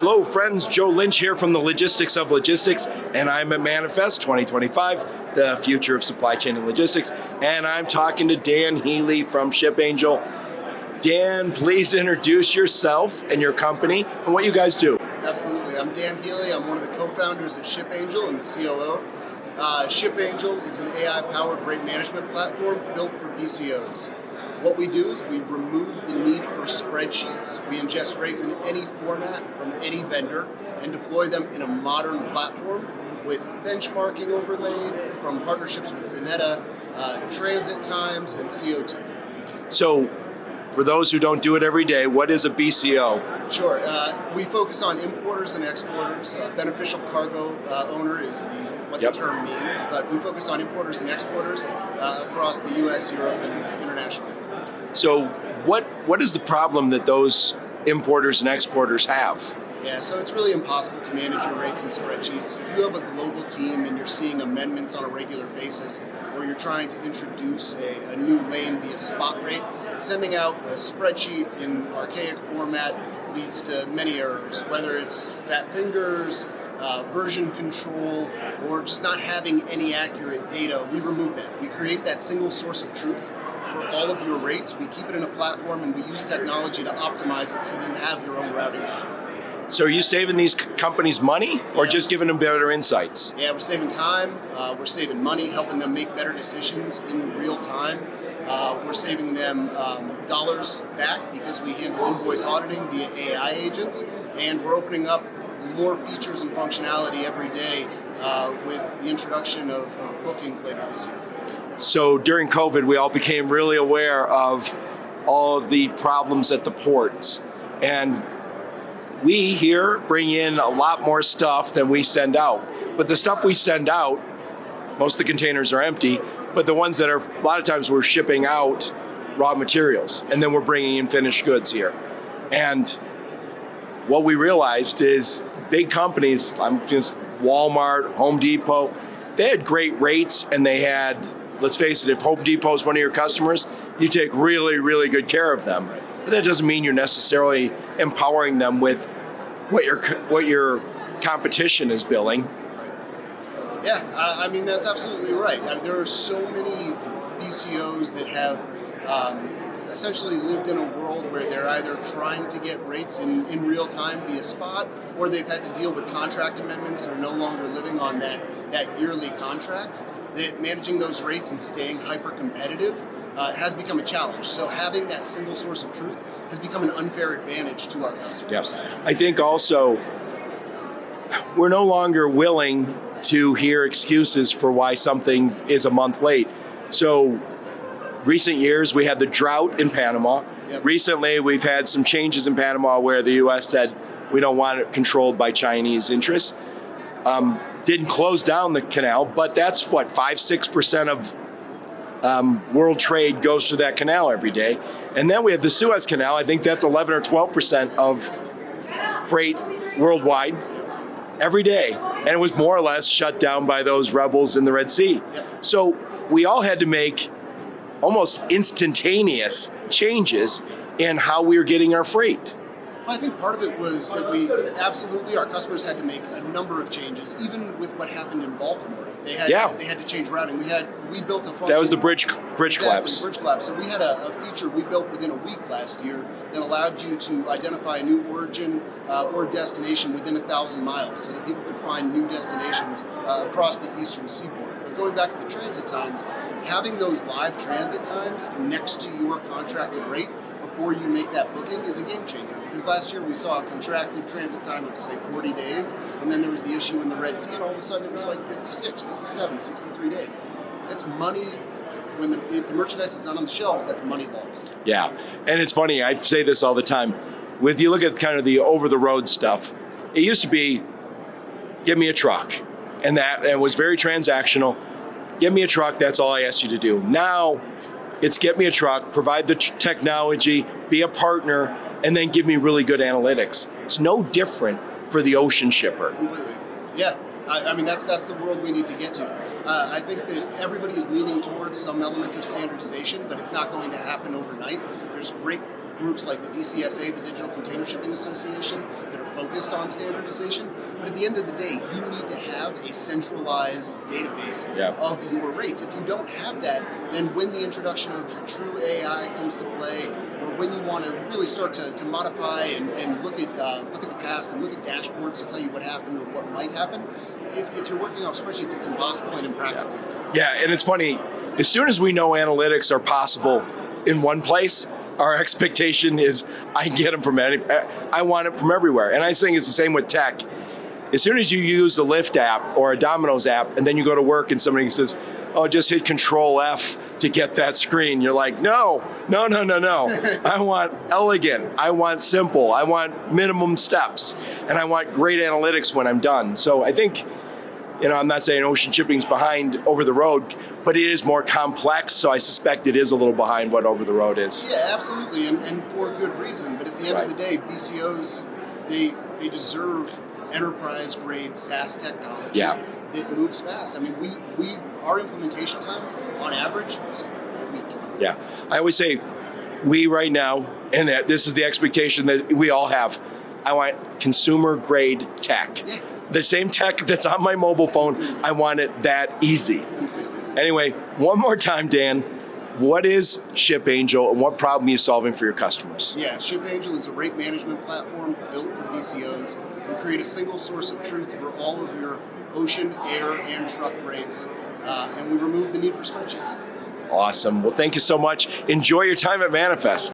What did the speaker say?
Hello friends, Joe Lynch here from the Logistics of Logistics, and I'm at Manifest 2025, the future of supply chain and logistics, and I'm talking to Dan Healy from ShipAngel. Dan, please introduce yourself and your company and what you guys do. Absolutely. I'm Dan Healy. I'm one of the co-founders of ShipAngel and the COO. ShipAngel is an AI-powered rate management platform built for BCOs. What we do is we remove the need for spreadsheets. We ingest rates in any format from any vendor and deploy them in a modern platform with benchmarking overlaid from partnerships with Zenetta, transit times, and CO2. So, for those who don't do it every day, what is a BCO? Sure. We focus on importers and exporters. Beneficial cargo owner is what the term means, but we focus on importers and exporters across the U.S., Europe, and internationally. So what is the problem that those importers and exporters have? Yeah, so it's really impossible to manage your rates in spreadsheets. If you have a global team and you're seeing amendments on a regular basis, or you're trying to introduce a new lane via spot rate, sending out a spreadsheet in archaic format leads to many errors, whether it's fat fingers, version control, or just not having any accurate data. We remove that. We create that single source of truth for all of your rates. We keep it in a platform and we use technology to optimize it so that you have your own routing map. So are you saving these companies money or just giving them better insights? Yeah, we're saving time, we're saving money, helping them make better decisions in real time. We're saving them dollars back because we handle invoice auditing via AI agents, and we're opening up more features and functionality every day with the introduction of bookings later this year. So during COVID, we all became really aware of all of the problems at the ports. And we here bring in a lot more stuff than we send out. But the stuff we send out, most of the containers are empty, but the ones that are, a lot of times we're shipping out raw materials, and then we're bringing in finished goods here. And what we realized is big companies, Walmart, Home Depot, they had great rates, and they had, let's face it, if Home Depot is one of your customers, you take really, really good care of them. But that doesn't mean you're necessarily empowering them with what your competition is billing. Yeah, I mean, that's absolutely right. There are so many BCOs that have essentially lived in a world where they're either trying to get rates in real time via spot, or they've had to deal with contract amendments and are no longer living on that yearly contract. That managing those rates and staying hyper competitive has become a challenge. So having that single source of truth has become an unfair advantage to our customers. Yes. I think also we're no longer willing to hear excuses for why something is a month late. So recent years, we had the drought in Panama. Yep. Recently, we've had some changes in Panama where the U.S. said we don't want it controlled by Chinese interests. Didn't close down the canal, but that's 5-6% of world trade goes through that canal every day. And then we have the Suez Canal. I think that's 11 or 12% of freight worldwide every day. And it was more or less shut down by those rebels in the Red Sea. Yep. So we all had to make almost instantaneous changes in how we were getting our freight. Well, I think part of it was that our customers had to make a number of changes, even with what happened in Baltimore. They had to change routing. We built a function. That was the bridge collapse. Bridge collapse. So we had a feature we built within a week last year that allowed you to identify a new origin or destination within 1,000 miles, so that people could find new destinations across the eastern seaboard. But going back to the transit times, having those live transit times next to your contracted rate before you make that booking is a game changer. Because last year we saw a contracted transit time of, say, 40 days, and then there was the issue in the Red Sea, and all of a sudden it was like 56, 57, 63 days. That's money. If the merchandise is not on the shelves, that's money lost. Yeah, and it's funny, I say this all the time. If you look at kind of the over-the-road stuff, it used to be, give me a truck, and it was very transactional. Give me a truck, that's all I asked you to do. Now, it's get me a truck, provide the technology, be a partner, and then give me really good analytics. It's no different for the ocean shipper. Completely. Yeah. I mean, that's the world we need to get to. I think that everybody is leaning towards some element of standardization, but it's not going to happen overnight. There's great groups like the DCSA, the Digital Container Shipping Association, that are focused on standardization. But at the end of the day, you need to have a centralized database of your rates. If you don't have that, then when the introduction of true AI comes to play, or when you want to really start to modify and look at the past and look at dashboards to tell you what happened or what might happen, if you're working off spreadsheets, it's impossible and impractical. Yeah, and it's funny, as soon as we know analytics are possible in one place, our expectation is I can get them from I want it from everywhere. And I think it's the same with tech. As soon as you use the Lyft app or a Domino's app, and then you go to work and somebody says, oh, just hit Control F to get that screen. You're like, no. I want elegant. I want simple. I want minimum steps. And I want great analytics when I'm done. So I think, I'm not saying ocean shipping's behind over the road, but it is more complex. So I suspect it is a little behind what over the road is. Yeah, absolutely. And for a good reason. But at the end of the day, BCOs, they deserve enterprise-grade SaaS technology that moves fast. I mean, our implementation time, on average, is a week. Yeah. I always say, we right now, and this is the expectation that we all have, I want consumer-grade tech. Yeah. The same tech that's on my mobile phone, I want it that easy. Anyway, one more time, Dan, what is Ship Angel and what problem are you solving for your customers? Yeah, Ship Angel is a rate management platform built for BCOs. We create a single source of truth for all of your ocean, air, and truck rates, and we remove the need for spreadsheets. Awesome. Well, thank you so much. Enjoy your time at Manifest.